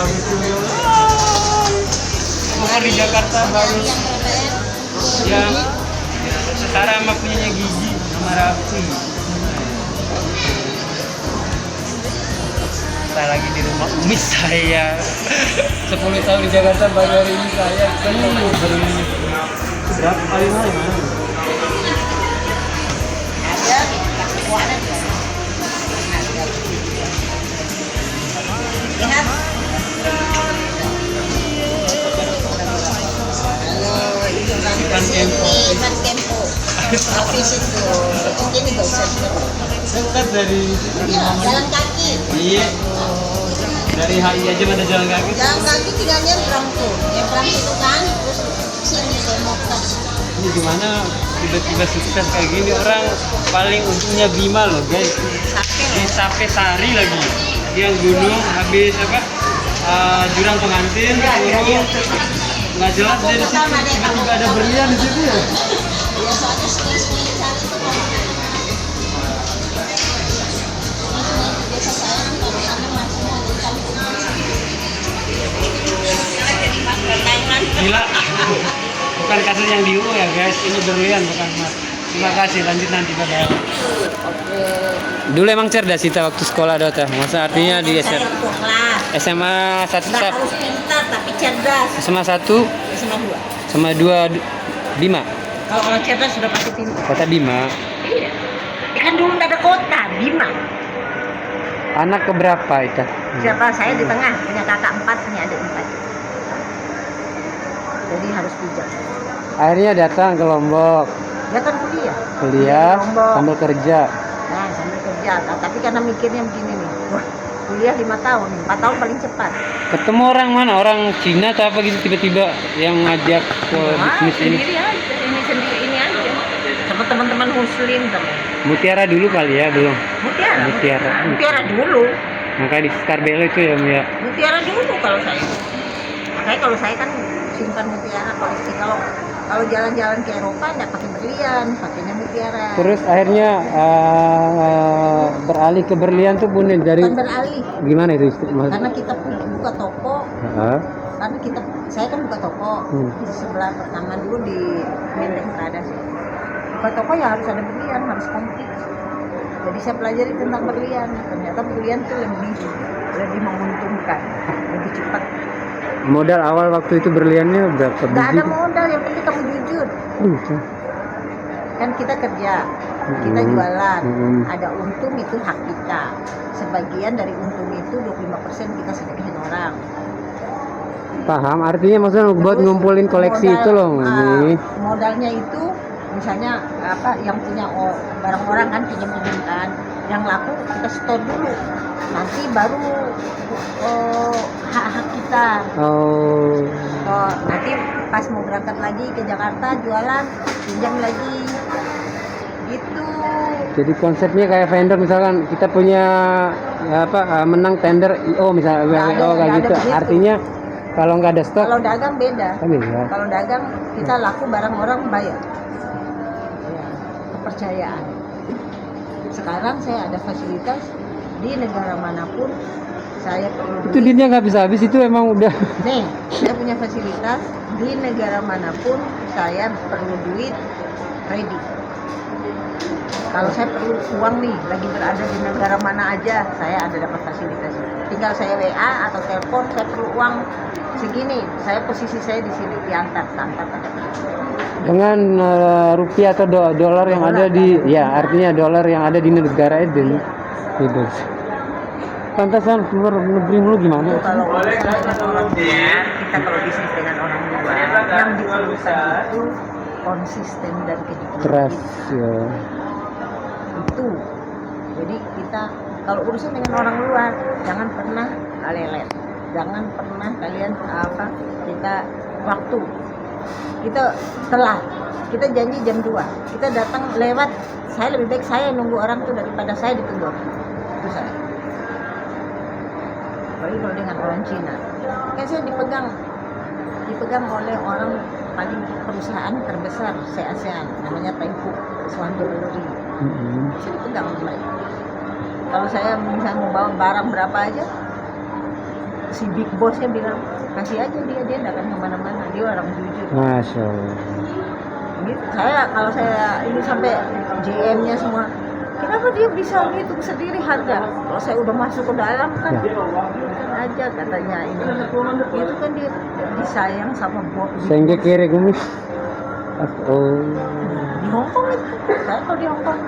itu motor di Jakarta bagus yang setara sama punyanya Gigi sama Raffi. Saya lagi di rumah Umi saya 10 tahun di Jakarta, baru hari ini saya ketemu berapa kali mana? Ada kekuatan lihat kalau itu Ikan Tempo. Ikan Tempo habis itu ini gak usah Dekat dari ya, jalan kaki iya dari HI aja ada jalan kaki. jalan kaki tinggal nyebrang tuh itu kan terus sini Demokrat. Ini gimana tiba-tiba sukses kayak gini, orang paling untungnya Bima loh guys, di Sape Sari lagi yang gunung habis apa jurang pengantin turun nggak jelas dia di situ tiba-tiba ada berlian di situ ya. Ya soalnya sering cari tuh kan biasa saya kalau sana masih ada ikan Gila, bukan kasus yang di UU ya guys, ini berlian bukan mas. Terima kasih, lanjut nanti bye. oke. Dulu emang cerdas kita waktu sekolah Dota, masa artinya di Saya itu kelas SMA 1 nggak harus pintar tapi cerdas SMA 1 sama dua. sama 2 Bima. Kalau cerdas sudah pasti pintar. Kata Bima, Iya. Ya kan dulu nggak ada kota, Bima. anak keberapa itu? Siapa saya di tengah, punya kakak 4, punya adik 4. Jadi harus bijak. Akhirnya datang ke Lombok, Dia kan kuliah. kuliah Di Lombok. sambil kerja. Nah, sambil kerja. Nah, tapi karena mikirnya begini nih, wah, kuliah 5 tahun, 4 tahun paling cepat. Ketemu orang mana? Orang Cina atau apa gitu tiba-tiba yang ngajak ke bisnis ini? Sendiri aja, ini sendiri ini aja. Sama teman-teman muslim teman. Mutiara dulu kali ya, belum? Mutiara dulu. Makanya di Skarbelo itu ya, Mbak. Mutiara dulu kalau saya. Makanya kalau saya kan simpan mutiara koleksi. Kalau jalan-jalan ke Eropa nggak pakai berlian, pakainya mutiara. Terus akhirnya beralih ke berlian tuh Bun dari Bukan beralih. gimana itu? Karena kita buka toko. Heeh. Karena saya kan buka toko di sebelah pertama dulu di Menteng Prada sih. Buka toko ya harus ada berlian, harus komplit. Jadi saya pelajari tentang berlian. Ternyata berlian tuh lebih menguntungkan, lebih cepat. Modal awal waktu itu berliannya berapa Nggak biji? ada modal, yang penting kamu jujur. Kan kita kerja, kita jualan, ada untung itu hak kita. Sebagian dari untung itu 25% kita sedekahin orang. Paham, artinya maksudnya buat Terus ngumpulin koleksi modal, itu loh ini. modalnya itu misalnya apa yang punya barang orang kan pinjam kan, yang laku kita store dulu, nanti baru hak kita. Oh. Nanti pas mau berangkat lagi ke Jakarta jualan pinjam lagi gitu. Jadi konsepnya kayak vendor, misalkan kita punya menang tender IO misalnya Nggak kayak ada gitu. begitu. Artinya kalau nggak ada stok, Kalau dagang beda. kan ya. Kalau dagang kita laku barang orang bayar. Ya, kepercayaan. Sekarang saya ada fasilitas di negara manapun saya perlu Itu duitnya nggak bisa habis, itu emang udah. Nih, saya punya fasilitas di negara manapun saya perlu duit ready. Kalau saya perlu uang nih, lagi berada di negara mana aja, saya ada dapat fasilitas. Tinggal saya WA atau telepon, saya perlu uang segini, saya posisi saya di sini diantar. Dengan rupiah atau dolar yang ada di, ya artinya dolar yang ada di negara itu. Gitu. Pantasan keluar negeri lu gimana? Itu kalau urusan dengan orang luar, kita kalau bisnis dengan orang luar, yang diperlukan itu konsisten dan kejujuran. Trust ya. Itu. Jadi kita kalau urusan dengan orang luar, jangan pernah lelet. Jangan pernah kalian kita waktu. Kita telat. Kita janji jam 2. Kita datang lewat. Saya lebih baik saya nunggu orang tuh daripada saya ditegur. Itu saya. Apalagi kalau dengan orang Cina. Kan saya dipegang oleh orang paling perusahaan terbesar se-ASEAN, namanya Taifu Swan Jewelry. Saya dipegang oleh mereka. Kalau saya misalnya mau bawa barang berapa aja, si big bossnya bilang kasih aja dia nggak akan kemana-mana, dia orang jujur. Masya Allah. Gitu. Kalau saya ini sampai GM-nya semua, kenapa dia bisa ngitung sendiri harga? Kalau saya udah masuk ke dalam kan, Ya. kan aja katanya ini. Itu kan dia disayang sama bos. Sehingga kiri gumis. Oh. Di Hongkong itu, saya kalau di Hongkong,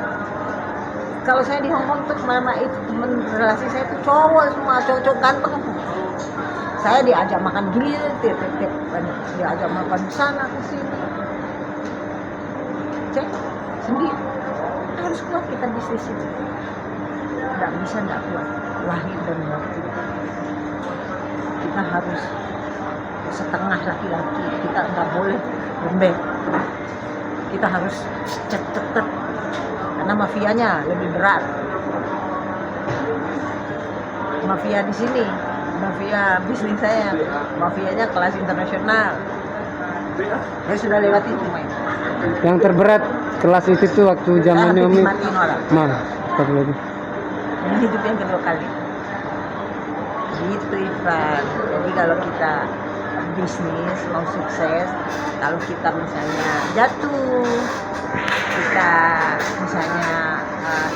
kalau saya di Hongkong tuh mama itu temen relasi saya tuh cowok semua, cowok ganteng. Saya diajak makan grill, diajak makan di sana ke sini. Cek sendiri, harus kuat kita bisnis itu. Nggak bisa nggak kuat, lahir dan batin. Kita harus setengah laki-laki, kita nggak boleh lembek. Kita harus cet-cet, karena mafianya lebih berat. Mafia di sini, mafia bisnis saya, mafianya kelas internasional. Saya sudah lewati semua itu. Yang terberat kelas itu tuh waktu zamannya Saya Umi. hampir dimatiin orang. Astagfirullah. Ini hidup yang kedua kali. Gitu Ivan. Jadi kalau kita bisnis mau sukses, kalau kita misalnya jatuh, kita misalnya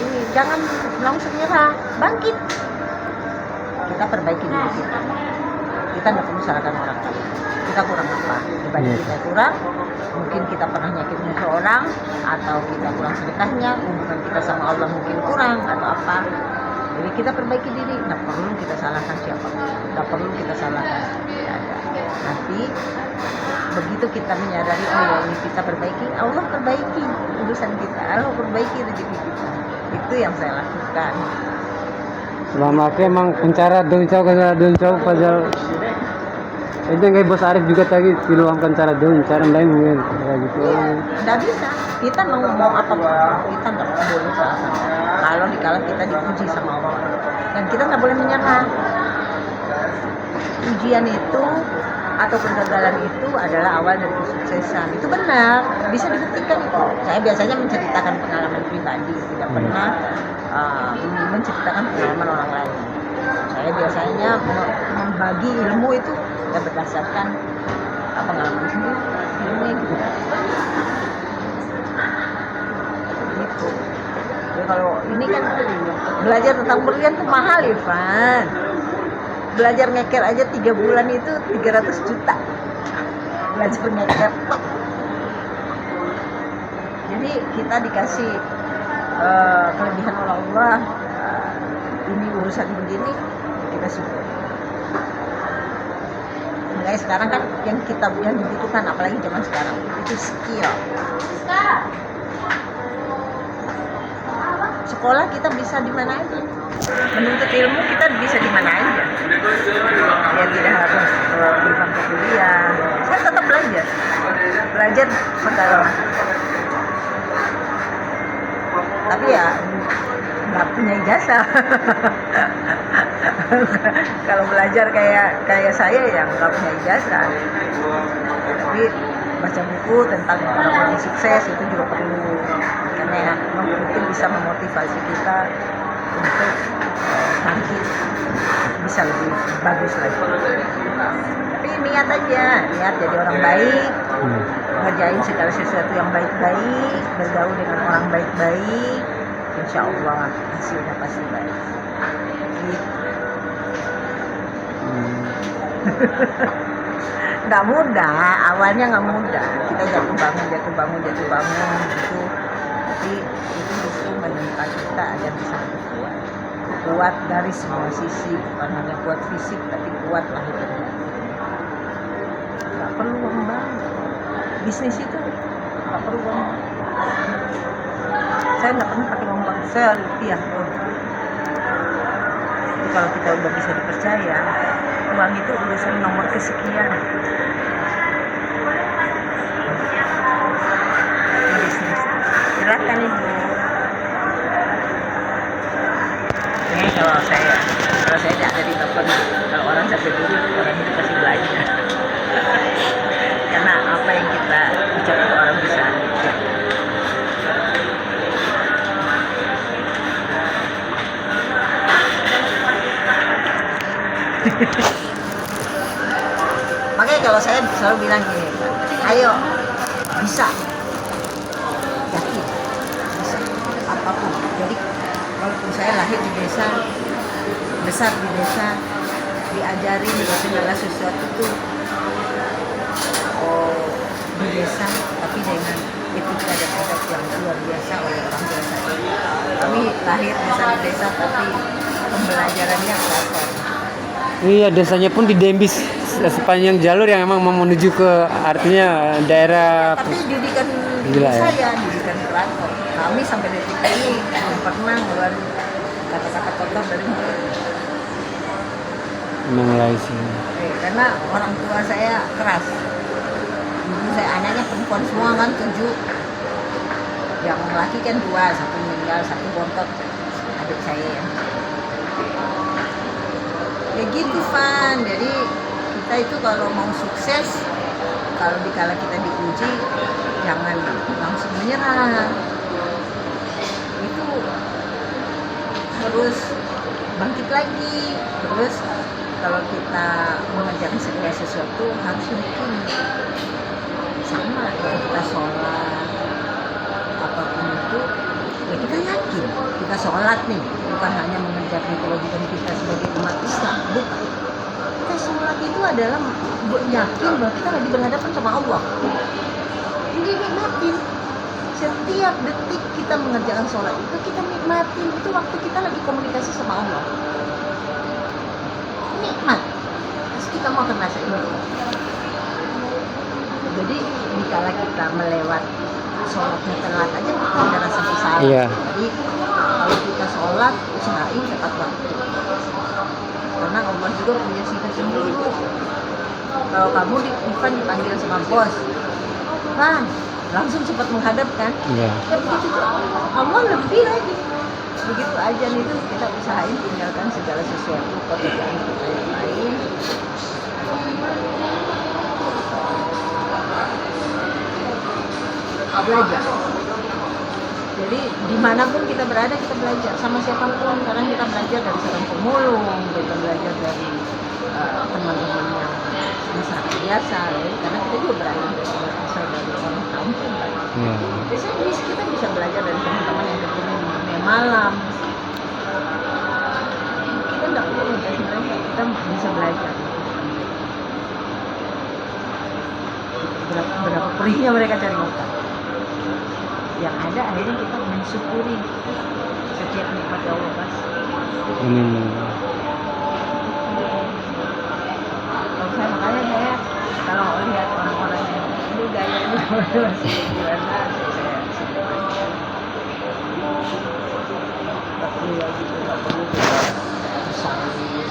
ini jangan langsung nyerah, bangkit. Kita perbaiki diri kita. Kita nggak perlu salahkan orang lain. Kita kurang apa? Dibanding kita kurang, mungkin kita pernah nyakitin seseorang, atau kita kurang sedekahnya, hubungan kita sama Allah mungkin kurang atau apa. Jadi kita perbaiki diri, nggak perlu kita salahkan siapa, nggak perlu kita salahkan. Tidak ada. Nanti begitu kita menyadari, oh ya ini kita perbaiki, Allah perbaiki urusan kita, Allah perbaiki rezeki kita. Itu yang saya lakukan. Selama aku emang pencara doncau padahal itu yang kayak Bos Arif juga tadi diluangkan cara cara lain mungkin kayak gitu. Nggak bisa, kita mau apa kita nggak boleh salah. Kalau dikala kita dipuji sama Allah, dan kita nggak boleh menyerah. Ujian itu atau kegagalan itu adalah awal dari kesuksesan. Itu benar, bisa dibuktikan itu. Saya biasanya menceritakan pengalaman pribadi, tidak pernah menceritakan pengalaman orang lain. Saya biasanya membagi ilmu itu ya berdasarkan pengalaman sendiri. Gitu. Jadi kalau ini kan belajar tentang berlian itu mahal, Ivan. Belajar ngeker aja 3 bulan itu 300 juta. Belajar ngeker. Jadi kita dikasih kelebihan oleh Allah. Ini urusan begini, kita syukur. Makanya sekarang kan yang dibutuhkan, apalagi zaman sekarang, itu skill. Sekolah kita bisa di mana aja, menuntut ilmu kita bisa di mana aja. Ya tidak harus di bangku kuliah. Saya tetap belajar segala macam. Tapi ya nggak punya ijazah. Kalau belajar kayak saya ya nggak punya ijazah. Tapi baca buku tentang orang-orang sukses itu juga perlu, karena ya, itu bisa memotivasi kita untuk bangkit, bisa lebih bagus lagi. Tapi niat aja, niat jadi orang baik, ngerjain segala sesuatu yang baik-baik, bergaul dengan orang baik-baik, insya Allah hasilnya pasti baik. Gitu. Nggak mudah, awalnya nggak mudah, kita jatuh bangun gitu. Tapi itu justru menimpa kita agar bisa lebih kuat dari semua sisi, bukan hanya kuat fisik tapi kuat lahir dan batin. Nggak perlu uang banyak, bisnis itu nggak perlu uang banyak. Saya nggak pernah pakai uang banyak, saya rupiah. Jadi kalau kita udah bisa dipercaya, uang itu urusan nomor kesekian. Bisnis, silakan Ibu. Ini kalau saya tidak ada di telepon, kalau orang sampai dulu orang itu pasti belajar. Karena apa yang kita ucapkan orang bisa. kalau saya selalu bilang gini, ayo bisa, yakin, bisa apapun. Jadi walaupun saya lahir di desa, besar di desa, diajarin segala sesuatu tuh di desa, tapi dengan etika dan adab yang luar biasa oleh orang tua saya. Kami lahir besar di desa, tapi pembelajarannya kelapa. Iya, desanya pun di Dembis sepanjang jalur yang emang mau menuju ke artinya daerah. Tapi didikan Gila, ya? saya, didikan kelakon. Kami sampai detik ini belum pernah ngeluarin kata-kata kotor dari mulut. Mulai sih. Karena orang tua saya keras. Ibu saya anaknya perempuan semua kan 7. Yang laki kan 2, 1 meninggal, 1 bontot adik saya ya. Ya gitu Van. Jadi kita itu kalau mau sukses, kalau dikala kita diuji, jangan langsung menyerah. Itu harus bangkit lagi. Terus kalau kita mengejar segala sesuatu harus yakin. Sama kalau kita sholat apapun itu, ya kita yakin kita sholat nih, bukan hanya mengejar kewajiban kita sebagai umat Islam, bukan. Kita sholat itu adalah yakin bahwa kita lagi berhadapan sama Allah. Jadi nikmatin setiap detik kita mengerjakan sholat itu, kita nikmatin itu waktu kita lagi komunikasi sama Allah. Nikmat. Terus kita mau kena ini. Jadi dikala kita melewat sholatnya telat aja kita udah rasa bersalah. Iya. Jadi kalau kita sholat usahain tepat waktu. Karena Allah juga punya sifat sendiri. Kalau kamu Ivan dipanggil sama bos, Van, langsung cepat menghadap kan? Iya. Ya begitu juga Allah lebih lagi. Begitu aja nih tuh kita usahain tinggalkan segala sesuatu pekerjaan kita yang lain. Belajar. Jadi dimanapun kita berada kita belajar sama siapapun. Kadang kita belajar dari seorang pemulung, kita belajar dari teman-teman yang masyarakat biasa, ya. Karena kita juga berada berasal dari orang kampung. Iya. Biasanya kita bisa belajar dari teman-teman yang kerjanya di dunia malam. Kita nggak perlu ngejelasin mereka, kita bisa belajar. Berapa perihnya mereka cari makan. Yang ada akhirnya kita mensyukuri setiap nikmat yang Allah kasih. Amin. Kalau saya makanya saya kalau lihat orang-orang yang ini gayanya masih gimana, saya tapi ya gitu nggak perlu kita bersaing.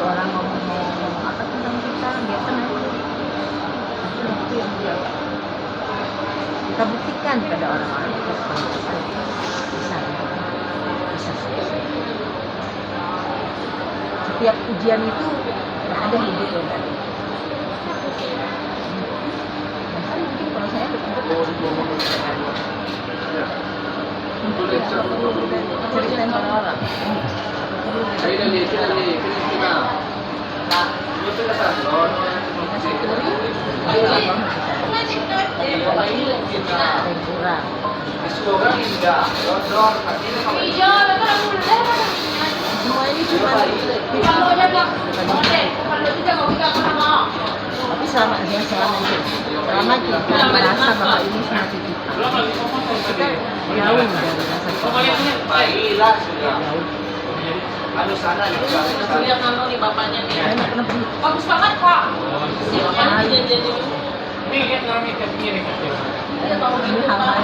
Orang ngomong apa tentang kita, biarkan aja. Itu yang kita buktikan pada orang-orang kita bisa sukses. Setiap ujian itu nggak ada yang hidup loh tadi. Bahkan mungkin kalau saya betul-betul ceritain pada orang. Semua ini cuma tapi selama ini kita merasa bahwa ini semua titipan, kita jauh dari rasa jauh. Lihat nonton nih bapaknya nih. Saya nggak pernah pergi. Bagus banget Pak. Ini hal-hal yang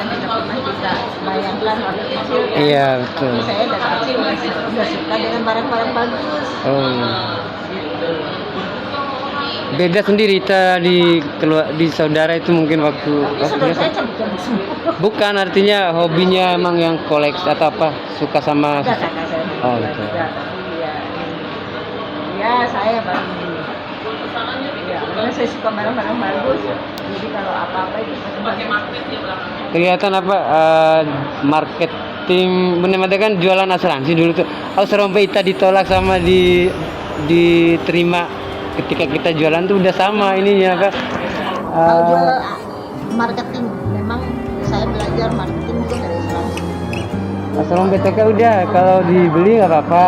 tidak pernah kita bayangkan waktu kecil. Iya, betul. Saya dari kecil udah suka dengan barang-barang bagus. Oh, iya. Beda sendiri kita di saudara itu mungkin waktu Tapi saudara saya cabut-cabut semua. bukan artinya hobinya emang yang koleksi atau apa suka sama Ada kakak saya. Oh, gitu. Ada, tapi ya saya paling sananya bikin Ya, foto. karena saya suka barang-barang bagus. Jadi kalau apa-apa itu pasti Pakai magnet dia belakangnya. Kelihatan apa marketing benar kan jualan asuransi dulu tuh. Sampai kita ditolak sama diterima ketika kita jualan tuh udah sama ininya apa. Kalau jual marketing, memang saya belajar marketing juga dari asuransi. Asuransi BTK udah kalau dibeli nggak apa-apa.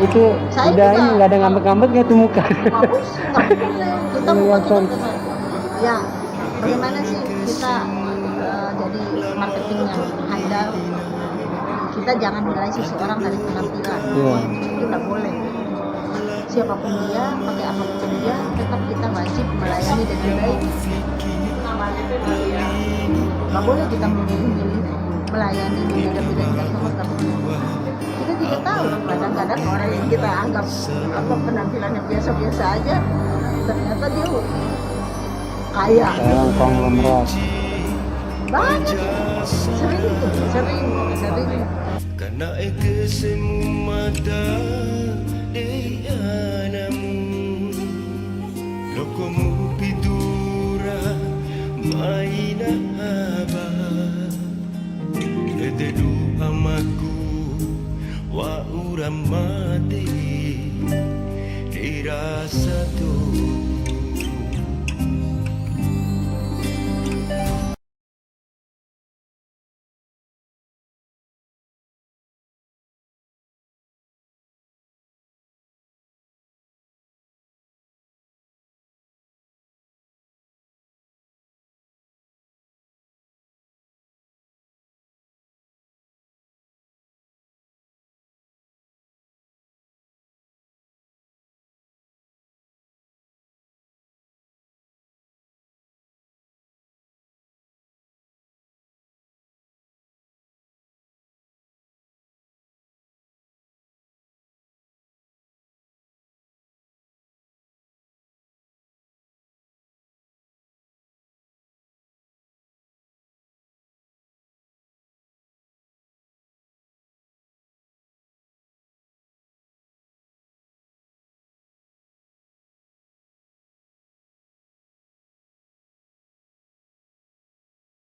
Itu Saya udah juga. ini nggak ada ngambek-ngambek nggak tuh muka. Bagus, nggak boleh. Kita mau Kelihatan. ya bagaimana sih kita jadi marketing yang handal. Kita jangan nilai seseorang dari penampilan. Iya. Itu nggak boleh. Siapapun dia, pakai apapun dia, tetap kita wajib melayani dengan baik. Nggak boleh kita memilih melayani beda-beda sama kamu. Kita tidak tahu kadang-kadang orang yang kita anggap apa penampilannya biasa-biasa aja, ternyata dia kaya. Sekarang konglomerat. Banyak, sering. Karena kesemu mata deyanamu lokomu pidura maina haba edelu amaku wa uramate dirasa tu